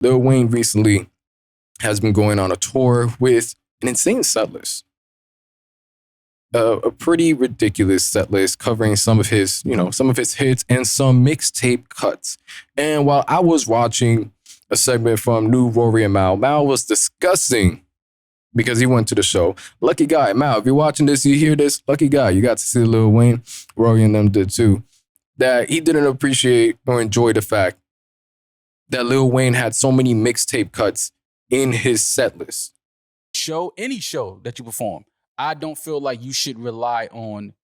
Lil Wayne recently has been going on a tour with an insane set list. A pretty ridiculous set list covering some of his hits and some mixtape cuts. And while I was watching a segment from New Rory and Mal was discussing, because he went to the show. Lucky guy, Mal, if you're watching this, you hear this, lucky guy, you got to see Lil Wayne. Rory and them did too. That he didn't appreciate or enjoy the fact that Lil Wayne had so many mixtape cuts in his set list. Any show that you perform, I don't feel like you should rely on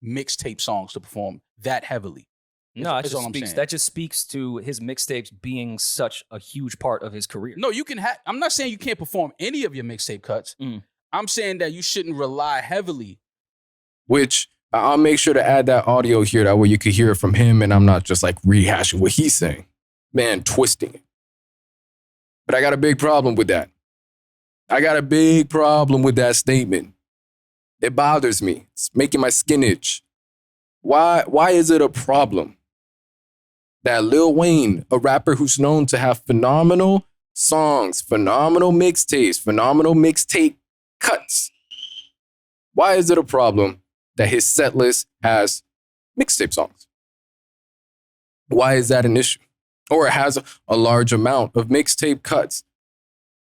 mixtape songs to perform that heavily. No, that just speaks to his mixtapes being such a huge part of his career. No, you can I'm not saying you can't perform any of your mixtape cuts. I'm saying that you shouldn't rely heavily. Which I'll make sure to add that audio here, that way you could hear it from him and I'm not just like rehashing what he's saying. Man, twisting it. But I got a big problem with that. I got a big problem with that statement. It bothers me. It's making my skin itch. Why is it a problem that Lil Wayne, a rapper who's known to have phenomenal songs, phenomenal mixtapes, phenomenal mixtape cuts, why is it a problem that his set list has mixtape songs? Why is that an issue? Or it has a large amount of mixtape cuts.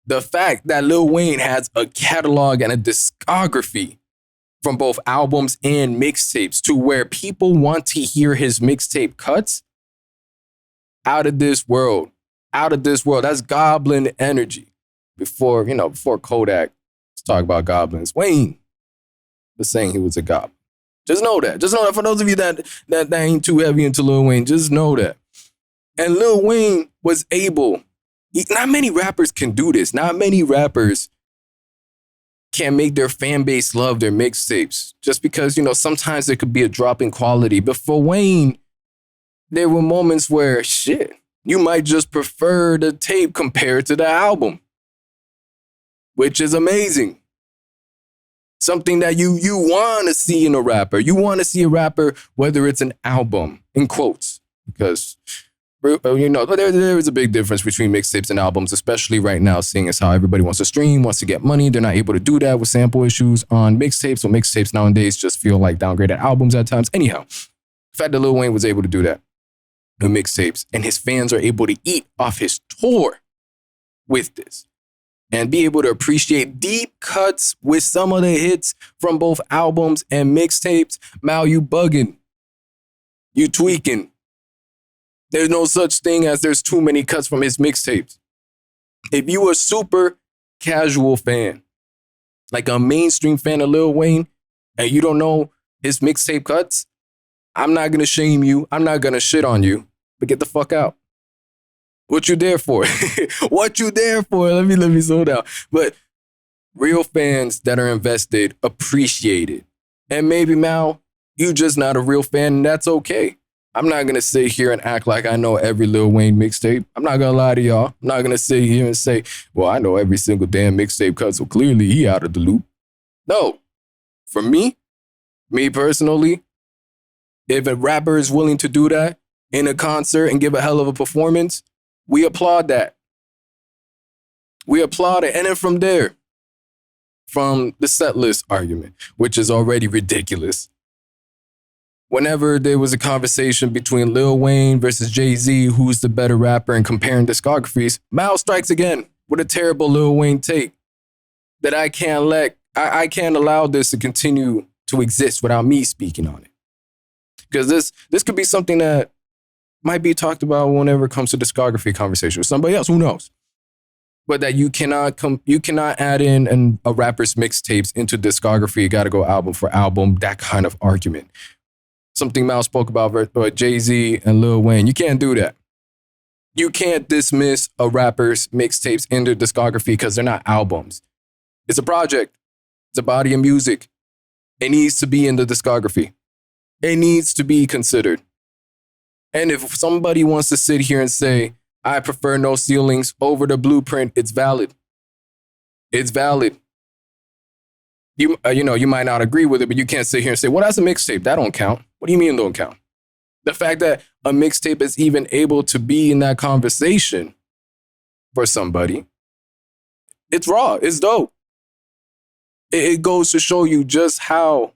The fact that Lil Wayne has a catalog and a discography from both albums and mixtapes to where people want to hear his mixtape cuts, out of this world. That's goblin energy. Before Kodak was talking about goblins, Wayne was saying he was a goblin. Just know that. For those of you that ain't too heavy into Lil Wayne, just know that. And Lil Wayne was able, not many rappers can do this. Not many rappers can make their fan base love their mixtapes just because, sometimes there could be a drop in quality. But for Wayne, there were moments where, you might just prefer the tape compared to the album, which is amazing. Something that you want to see in a rapper. You want to see a rapper, whether it's an album, in quotes, because there is a big difference between mixtapes and albums, especially right now, seeing as how everybody wants to stream, wants to get money. They're not able to do that with sample issues on mixtapes. So mixtapes nowadays just feel like downgraded albums at times. Anyhow, the fact that Lil Wayne was able to do that with mixtapes and his fans are able to eat off his tour with this and be able to appreciate deep cuts with some of the hits from both albums and mixtapes. Mal, you bugging. You tweaking. There's no such thing as there's too many cuts from his mixtapes. If you a super casual fan, like a mainstream fan of Lil Wayne, and you don't know his mixtape cuts, I'm not going to shame you. I'm not going to shit on you, but get the fuck out. What you there for? What you there for? Let me slow down. But real fans that are invested appreciate it. And maybe, Mal, you just not a real fan, and that's okay. I'm not going to sit here and act like I know every Lil Wayne mixtape. I'm not going to lie to y'all. I'm not going to sit here and say, well, I know every single damn mixtape cut, so clearly he out of the loop. No. For me personally, if a rapper is willing to do that in a concert and give a hell of a performance, we applaud that. We applaud it. And then from there, from the set list argument, which is already ridiculous, whenever there was a conversation between Lil Wayne versus Jay-Z, who's the better rapper, and comparing discographies, Mal strikes again with a terrible Lil Wayne take that I can't allow this to continue to exist without me speaking on it. Because this could be something that might be talked about whenever it comes to discography conversation with somebody else, who knows? But that you cannot add in a rapper's mixtapes into discography. You got to go album for album, that kind of argument. Something Mal spoke about Jay-Z and Lil Wayne. You can't do that. You can't dismiss a rapper's mixtapes into discography because they're not albums. It's a project. It's a body of music. It needs to be in the discography. It needs to be considered. And if somebody wants to sit here and say, I prefer No Ceilings over the Blueprint, it's valid. It's valid. You might not agree with it, but you can't sit here and say, well, that's a mixtape. That don't count. What do you mean it don't count? The fact that a mixtape is even able to be in that conversation for somebody. It's raw. It's dope. It goes to show you just how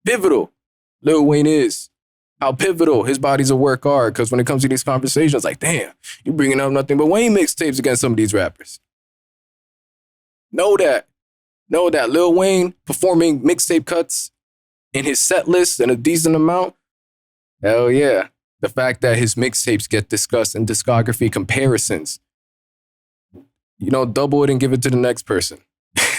pivotal Lil Wayne is, how pivotal his bodies of work are. Because when it comes to these conversations, like, damn, you bringing up nothing but Wayne mixtapes against some of these rappers. Know that Lil Wayne performing mixtape cuts in his set list in a decent amount. Hell yeah. The fact that his mixtapes get discussed in discography comparisons. Double it and give it to the next person.